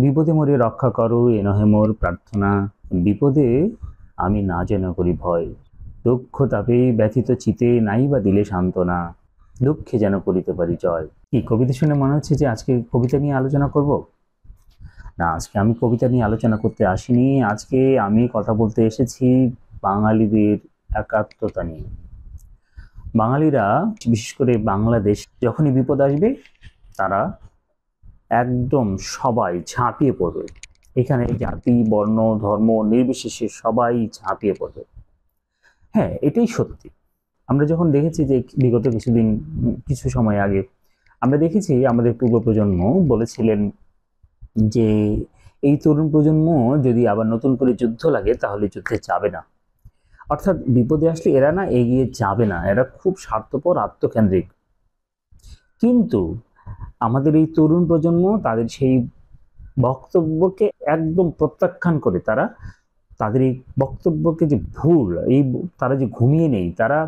বিপদে মোরে রক্ষা করো এ নহে মোর প্রার্থনা, বিপদে আমি না যেন করি ভয়, দুঃখ তাপে ব্যথিত চিতে নাই বা দিলে সান্ত্বনা, দুঃখে যেন করিতে পারি জয়। কি কবিতা শুনে মনে হচ্ছে যে আজকে কবিতা নিয়ে আলোচনা করব? না, আজকে আমি কবিতা নিয়ে আলোচনা করতে আসিনি। আজকে আমি কথা বলতে এসেছি বাঙালিদের একাত্মতা নিয়ে। বাঙালিরা, বিশেষ করে বাংলাদেশ, যখনই বিপদ আসবে তারা একদম সবাই ঝাঁপিয়ে পড়বে। এখানে জাতি, বর্ণ, ধর্ম নির্বিশেষে সবাই ঝাঁপিয়ে পড়বে। হ্যাঁ, এটাই সত্যি। আমরা যখন দেখেছি যে বিগত কিছু সময় আগে আমরা দেখেছি আমাদের পূর্ব প্রজন্ম বলেছিলেন যে এই তরুণ প্রজন্ম যদি আবার নতুন করে যুদ্ধ লাগে তাহলে যুদ্ধে যাবে না। অর্থাৎ বিপদে আসলে এরা না এগিয়ে যাবে না, এরা খুব স্বার্থপর, আত্মকেন্দ্রিক। কিন্তু আমাদের এই তরুণ প্রজন্ম তাদের সেই বক্তব্যকে একদম প্রত্যাখ্যান করে তারা তাদের এই বক্তব্যকে যে ভুল, তারা যে ঘুমিয়ে নেই, তারা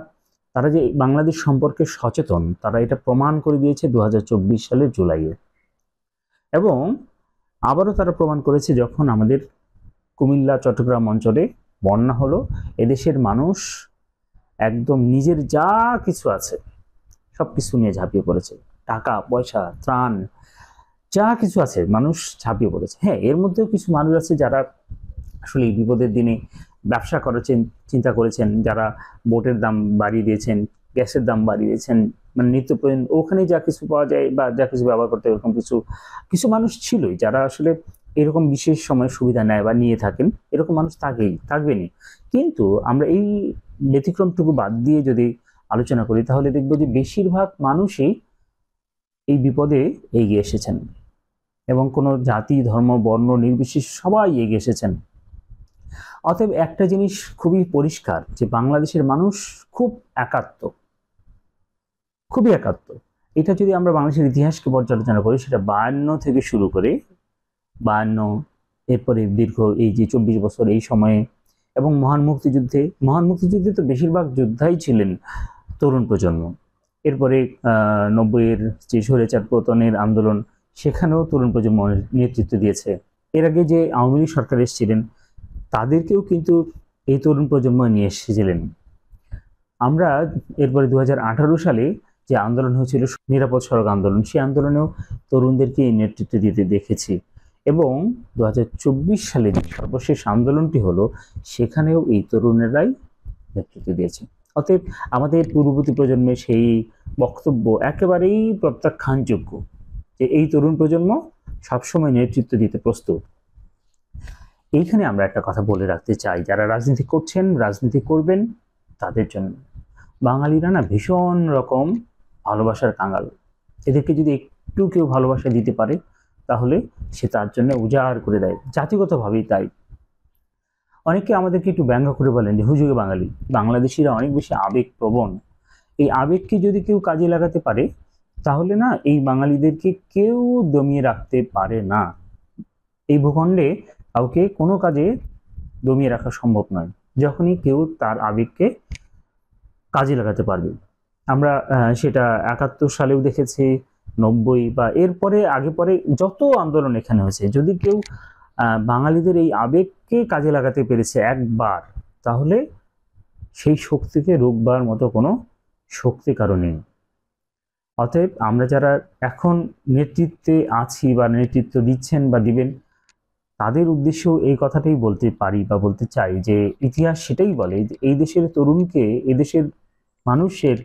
তারা যে বাংলাদেশ সম্পর্কে সচেতন, তারা এটা প্রমাণ করে দিয়েছে 2024 সালের জুলাইয়ে। এবং আবারও তারা প্রমাণ করেছে যখন আমাদের কুমিল্লা, চট্টগ্রাম অঞ্চলে বন্যা হলো। এদেশের মানুষ একদম নিজের যা কিছু আছে সবকিছু নিয়ে ঝাঁপিয়ে পড়েছে। টাকা পয়সা, ত্রাণ, যা কিছু আছে মানুষ ঝাঁপিয়ে পড়েছে। হ্যাঁ, এর মধ্যেও কিছু মানুষ আছে যারা আসলে এই বিপদের দিনে ব্যবসা করেছেন, চিন্তা করেছেন, যারা বোটের দাম বাড়িয়ে দিয়েছেন, গ্যাসের দাম বাড়িয়ে দিয়েছেন, মানে নিত্য প্রয়োজন ওখানে যা কিছু পাওয়া যায় বা যা কিছু ব্যবহার করতে, এরকম কিছু কিছু মানুষ ছিলই যারা আসলে এরকম বিশেষ সময় সুবিধা নেয় বা নিয়ে থাকেন। এরকম মানুষ থাকবেনি। কিন্তু আমরা এই ব্যতিক্রমটুকু বাদ দিয়ে যদি আলোচনা করি তাহলে দেখবো যে বেশিরভাগ মানুষই এই বিপদে এগিয়ে এসেছেন এবং কোনো জাতি, ধর্ম, বর্ণ নির্বিশেষে সবাই এগিয়ে এসেছেন। অতএব একটা জিনিস খুবই পরিষ্কার যে বাংলাদেশের মানুষ খুব একাত্ম, খুবই একাত্ম। এটা যদি আমরা বাংলাদেশের ইতিহাসকে পর্যালোচনা করি, সেটা 52 থেকে শুরু করে 52, এরপরে দীর্ঘ এই যে 24 বছর এই সময়ে, এবং মহান মুক্তিযুদ্ধে তো বেশিরভাগ যোদ্ধাই ছিলেন তরুণ প্রজন্ম। এরপরে 90-এর যে স্বৈরাচার পতনের আন্দোলন, সেখানেও তরুণ প্রজন্ম নেতৃত্ব দিয়েছে। এর আগে যে আওয়ামী লীগ সরকার এসেছিলেন তাদেরকেও কিন্তু এই তরুণ প্রজন্ম নিয়ে এসেছিলেন। আমরা এরপরে 2018 সালে যে আন্দোলন হয়েছিল নিরাপদ সড়ক আন্দোলন, সেই আন্দোলনেও তরুণদেরকে নেতৃত্ব দিতে দেখেছি। এবং 2024 সালে যে সর্বশেষ আন্দোলনটি হলো, সেখানেও এই তরুণেরাই নেতৃত্ব দিয়েছে। অতএব আমাদের পূর্ববর্তী প্রজন্মের সেই বক্তব্য একেবারেই প্রত্যাখ্যানযোগ্য যে এই তরুণ প্রজন্ম সবসময় নেতৃত্ব দিতে প্রস্তুত। এইখানে আমরা একটা কথা বলে রাখতে চাই, যারা রাজনীতি করছেন, রাজনীতি করবেন, তাদের জন্য বাঙালিরা না ভীষণ রকম ভালোবাসার কাঙাল। এদেরকে যদি একটু কেউ ভালোবাসা দিতে পারে তাহলে সে তার জন্য উজাড় করে দেয়, জাতিগতভাবেই তাই। অনেকে আমাদেরকে একটু ব্যঙ্গ করে বলেন যে হুজুগে বাঙালি, বাংলাদেশিরা অনেক বেশি আবেগপ্রবণ। এই আবেগকে যদি কেউ কাজে লাগাতে পারে তাহলে না এই বাঙালিদেরকে কেউ দমিয়ে রাখতে পারে না। এই ভূখণ্ডে কাউকে কোনো কাজে দমিয়ে রাখা সম্ভব নয় যখনই কেউ তার আবেগকে কাজে লাগাতে পারবে। আমরা সেটা 71 সালেও দেখেছি, 90 বা এরপরে আগে পরে যত আন্দোলন এখানে হয়েছে, যদি কেউ বাঙালিদের এই আবেগকে কাজে লাগাতে পেরেছে একবার, তাহলে সেই শক্তিকে রোকবার মতো কোনো শক্তি কারো নেই। অতএব আমরা যারা এখন নেতৃত্বে আছি বা নেতৃত্ব দিচ্ছেন বা দিবেন, তাদের উদ্দেশ্যেও এই কথাটাই বলতে পারি বা বলতে চাই যে ইতিহাস সেটাই বলে যে এই দেশের তরুণকে, এই দেশের মানুষের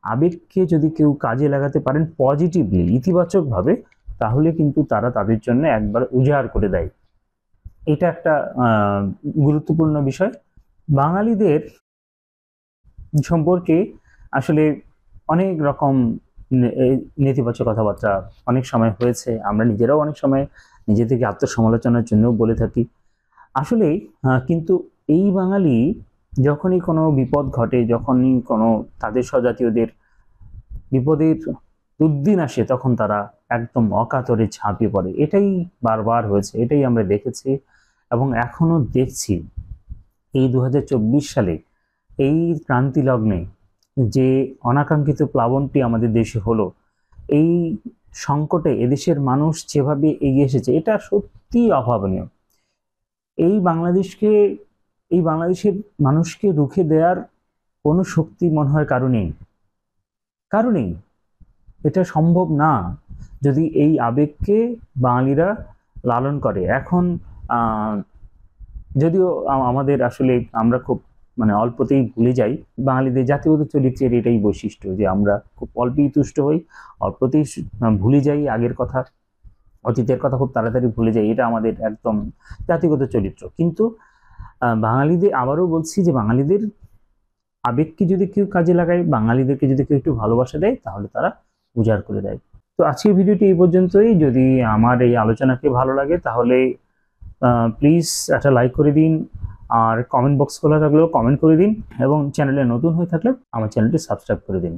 আবেগকে যদি কেউ কাজে লাগাতে পারেন পজিটিভলি, ইতিবাচকভাবে, তাহলে কিন্তু তারা তাদের জন্য একবার উজাড় করে দেয়। এটা একটা গুরুত্বপূর্ণ বিষয়। বাঙালিদের সম্পর্কে আসলে অনেক রকম নেতিবাচক কথাবার্তা অনেক সময় হয়েছে। আমরা নিজেরাও অনেক সময় নিজেদেরকে আত্মসমালোচনার জন্যও বলে থাকি আসলে। কিন্তু এই বাঙালি যখনই কোনো বিপদ ঘটে, যখনই কোনো তাদের স্বজাতীয়দের বিপদের দুর্দিন আসে, তখন তারা একদম অকাতরে ঝাঁপিয়ে পড়ে। এটাই বারবার হয়েছে, এটাই আমরা দেখেছি এবং এখনো দেখছি। এই 2024 সালে এই ক্রান্তি লগ্নে যে অনাকাঙ্ক্ষিত প্লাবনটি আমাদের দেশে হলো, এই সংকটে এদেশের মানুষ যেভাবে এগিয়ে এসেছে এটা সত্যি অভাবনীয়। এই বাংলাদেশের মানুষকে রুখে দেওয়ার কোনো শক্তি মনে হয় কারণেই এটা সম্ভব না, যদি এই আবেগকে বাঙালিরা লালন করে। এখন যদিও আমাদের আসলে আমরা খুব অল্পতেই ভুলে যাই, বাঙালিদের জাতিগত চরিত্রের এটাই বৈশিষ্ট্য যে আমরা খুব অল্পেই তুষ্ট হই, অল্পতেই ভুলে যাই আগের কথা, অতীতের কথা খুব তাড়াতাড়ি ভুলে যাই, এটা আমাদের একদম জাতিগত চরিত্র। কিন্তু বাঙালিদের, আবারও বলছি যে বাঙালিদের আবেগকে যদি কেউ কাজে লাগায়, বাঙালিদেরকে যদি কেউ একটু ভালোবাসা দেয়, তাহলে তারা উজাড় করে দেয়। তো আজকের ভিডিওটি এই পর্যন্তই। যদি আমার এই আলোচনাকে ভালো লাগে তাহলে প্লিজ একটা লাইক করে দিন, আর কমেন্ট বক্স খোলা থাকলেও কমেন্ট করে দিন, এবং চ্যানেলে নতুন হয়ে থাকলে আমার চ্যানেলটি সাবস্ক্রাইব করে দিন।